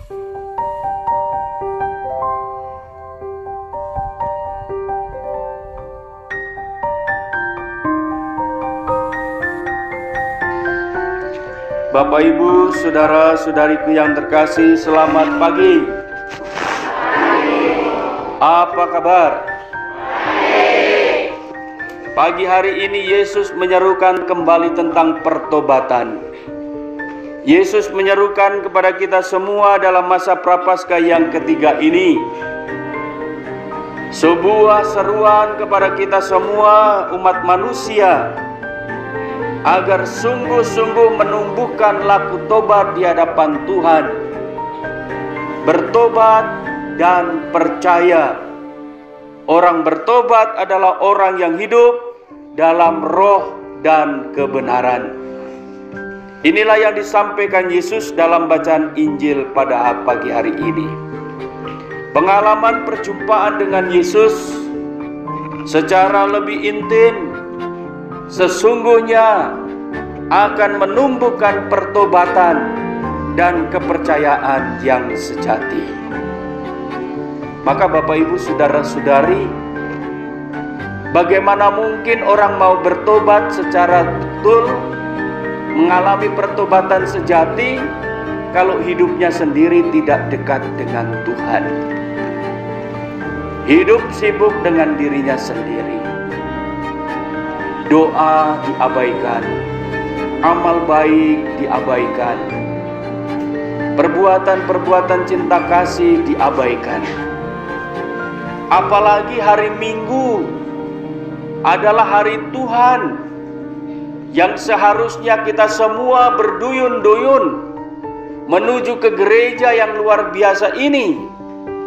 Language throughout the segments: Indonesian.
Bapak, Ibu, saudara-saudariku yang terkasih, selamat pagi. Apa kabar? Pagi hari ini Yesus menyerukan kembali tentang pertobatan. Yesus menyerukan kepada kita semua dalam masa Prapaskah yang ketiga ini sebuah seruan kepada kita semua umat manusia agar sungguh-sungguh menumbuhkan laku tobat di hadapan Tuhan. Bertobat dan percaya. Orang bertobat adalah orang yang hidup dalam roh dan kebenaran. Inilah yang disampaikan Yesus dalam bacaan Injil pada pagi hari ini. Pengalaman perjumpaan dengan Yesus secara lebih intim sesungguhnya akan menumbuhkan pertobatan dan kepercayaan yang sejati. Maka Bapak, Ibu, saudara-saudari, bagaimana mungkin orang mau bertobat secara betul, mengalami pertobatan sejati, kalau hidupnya sendiri tidak dekat dengan Tuhan? Hidup sibuk dengan dirinya sendiri. Doa diabaikan, amal baik diabaikan, perbuatan-perbuatan cinta kasih diabaikan. Apalagi hari Minggu adalah hari Tuhan yang seharusnya kita semua berduyun-duyun menuju ke gereja yang luar biasa ini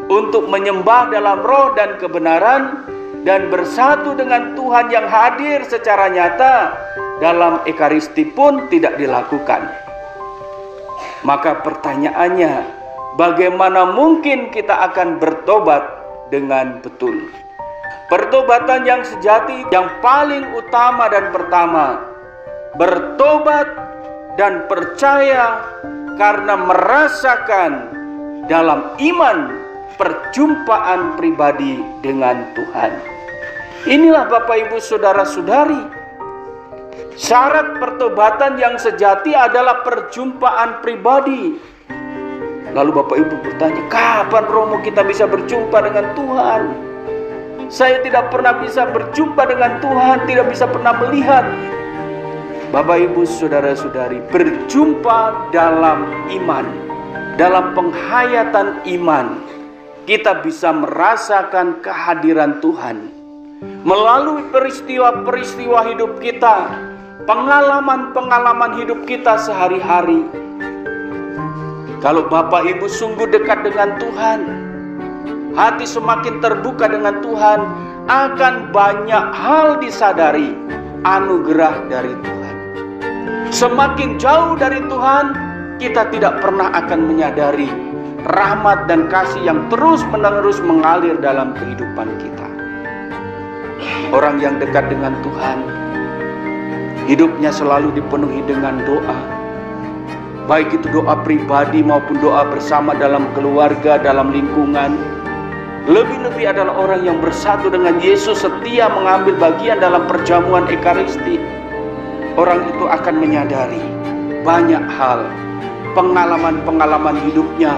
untuk menyembah dalam roh dan kebenaran dan bersatu dengan Tuhan yang hadir secara nyata dalam Ekaristi pun tidak dilakukan. Maka pertanyaannya, bagaimana mungkin kita akan bertobat dengan betul? Pertobatan yang sejati yang paling utama dan pertama, bertobat dan percaya karena merasakan dalam iman perjumpaan pribadi dengan Tuhan. Inilah Bapak, Ibu, saudara-saudari, syarat pertobatan yang sejati adalah perjumpaan pribadi. Lalu Bapak, Ibu bertanya, kapan Romo kita bisa berjumpa dengan Tuhan? Saya tidak pernah bisa berjumpa dengan Tuhan, tidak bisa pernah melihat. Bapak, Ibu, saudara-saudari, berjumpa dalam iman, dalam penghayatan iman, kita bisa merasakan kehadiran Tuhan melalui peristiwa-peristiwa hidup kita, pengalaman-pengalaman hidup kita sehari-hari. Kalau Bapak, Ibu sungguh dekat dengan Tuhan, hati semakin terbuka dengan Tuhan, akan banyak hal disadari anugerah dari Tuhan. Semakin jauh dari Tuhan, kita tidak pernah akan menyadari rahmat dan kasih yang terus-menerus mengalir dalam kehidupan kita. Orang yang dekat dengan Tuhan, hidupnya selalu dipenuhi dengan doa. Baik itu doa pribadi maupun doa bersama dalam keluarga, dalam lingkungan. Lebih-lebih adalah orang yang bersatu dengan Yesus, setia mengambil bagian dalam perjamuan Ekaristi. Orang itu akan menyadari banyak hal, pengalaman-pengalaman hidupnya,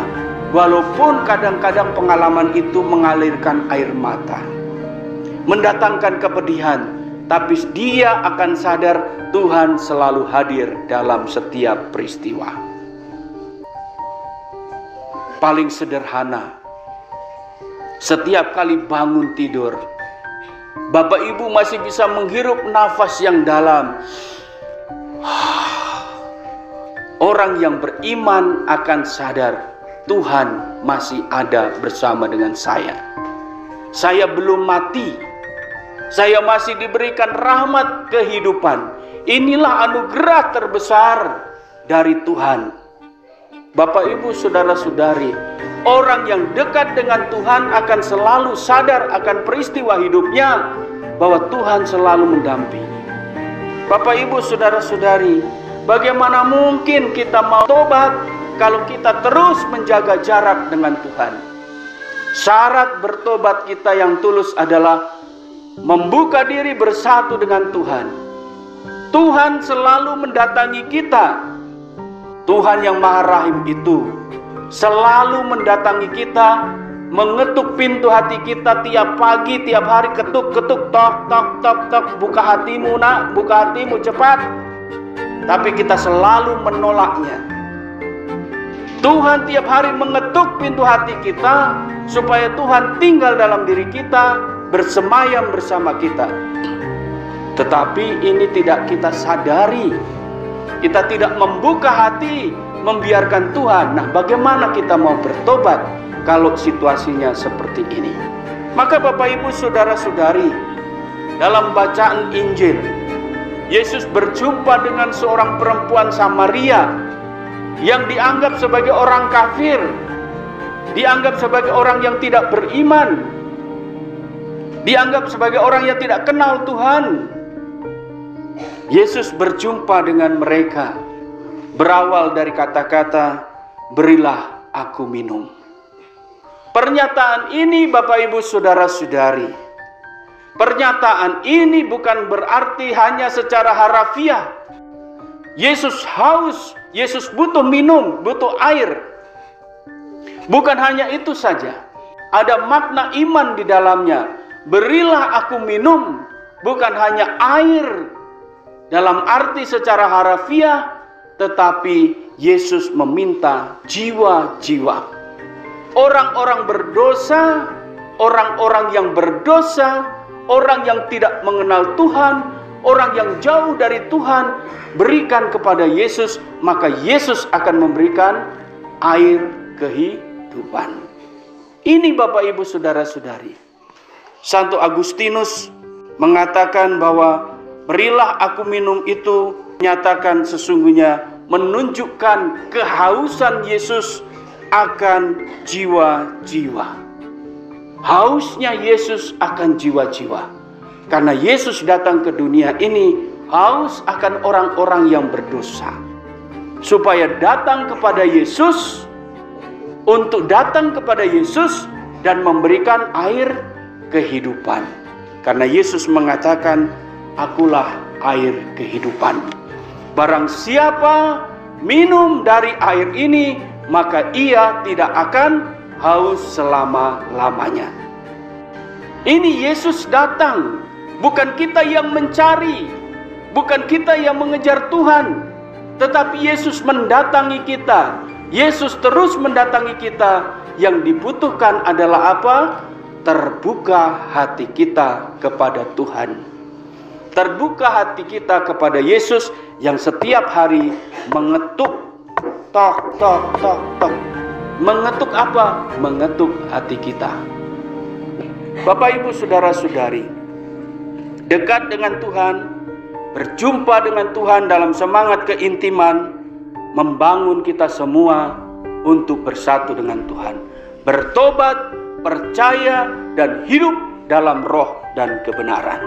walaupun kadang-kadang pengalaman itu mengalirkan air mata, mendatangkan kepedihan, tapi dia akan sadar Tuhan selalu hadir dalam setiap peristiwa. Paling sederhana, setiap kali bangun tidur, Bapak, Ibu masih bisa menghirup nafas yang dalam. Orang yang beriman akan sadar Tuhan masih ada bersama dengan saya. Saya belum mati. Saya masih diberikan rahmat kehidupan. Inilah anugerah terbesar dari Tuhan. Bapak, Ibu, saudara-saudari, orang yang dekat dengan Tuhan akan selalu sadar akan peristiwa hidupnya bahwa Tuhan selalu mendampingi. Bapak, Ibu, saudara-saudari, bagaimana mungkin kita mau tobat kalau kita terus menjaga jarak dengan Tuhan. Syarat bertobat kita yang tulus adalah membuka diri bersatu dengan Tuhan. Tuhan selalu mendatangi kita. Tuhan yang Maha Rahim itu selalu mendatangi kita, mengetuk pintu hati kita tiap pagi, tiap hari, ketuk-ketuk, tok, tok, tok, tok, buka hatimu nak, buka hatimu cepat. Tapi kita selalu menolaknya. Tuhan tiap hari mengetuk pintu hati kita, supaya Tuhan tinggal dalam diri kita, bersemayam bersama kita. Tetapi ini tidak kita sadari. Kita tidak membuka hati, membiarkan Tuhan. Nah, bagaimana kita mau bertobat kalau situasinya seperti ini? Maka Bapak Ibu Saudara-saudari, dalam bacaan Injil, Yesus berjumpa dengan seorang perempuan Samaria yang dianggap sebagai orang kafir, dianggap sebagai orang yang tidak beriman, dianggap sebagai orang yang tidak kenal Tuhan. Yesus berjumpa dengan mereka, berawal dari kata-kata, "Berilah aku minum." Pernyataan ini Bapak Ibu Saudara-saudari, pernyataan ini bukan berarti hanya secara harafiah. Yesus haus, Yesus butuh minum, butuh air. Bukan hanya itu saja, ada makna iman di dalamnya. Berilah aku minum, bukan hanya air dalam arti secara harafiah, tetapi Yesus meminta jiwa-jiwa. Orang-orang berdosa, orang-orang yang berdosa, orang yang tidak mengenal Tuhan, orang yang jauh dari Tuhan, berikan kepada Yesus, maka Yesus akan memberikan air kehidupan. Ini Bapak Ibu Saudara-saudari, Santo Agustinus mengatakan bahwa berilah aku minum itu menyatakan sesungguhnya menunjukkan kehausan Yesus akan jiwa-jiwa. Hausnya Yesus akan jiwa-jiwa. Karena Yesus datang ke dunia ini haus akan orang-orang yang berdosa. Supaya datang kepada Yesus, untuk datang kepada Yesus dan memberikan air kehidupan. Karena Yesus mengatakan, "Akulah air kehidupan. Barang siapa minum dari air ini, maka ia tidak akan haus selama-lamanya." Ini Yesus datang, bukan kita yang mencari, bukan kita yang mengejar Tuhan, tetapi Yesus mendatangi kita. Yesus terus mendatangi kita. Yang dibutuhkan adalah apa? Terbuka hati kita kepada Tuhan. Terbuka hati kita kepada Yesus yang setiap hari mengetuk, tok, tok, tok, tok. Mengetuk apa? Mengetuk hati kita. Bapak Ibu Saudara-saudari, dekat dengan Tuhan, berjumpa dengan Tuhan dalam semangat keintiman, membangun kita semua untuk bersatu dengan Tuhan. Bertobat, percaya, dan hidup dalam roh dan kebenaran.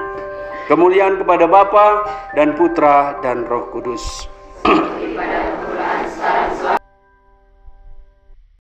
Kemuliaan kepada Bapa dan Putra dan Roh Kudus.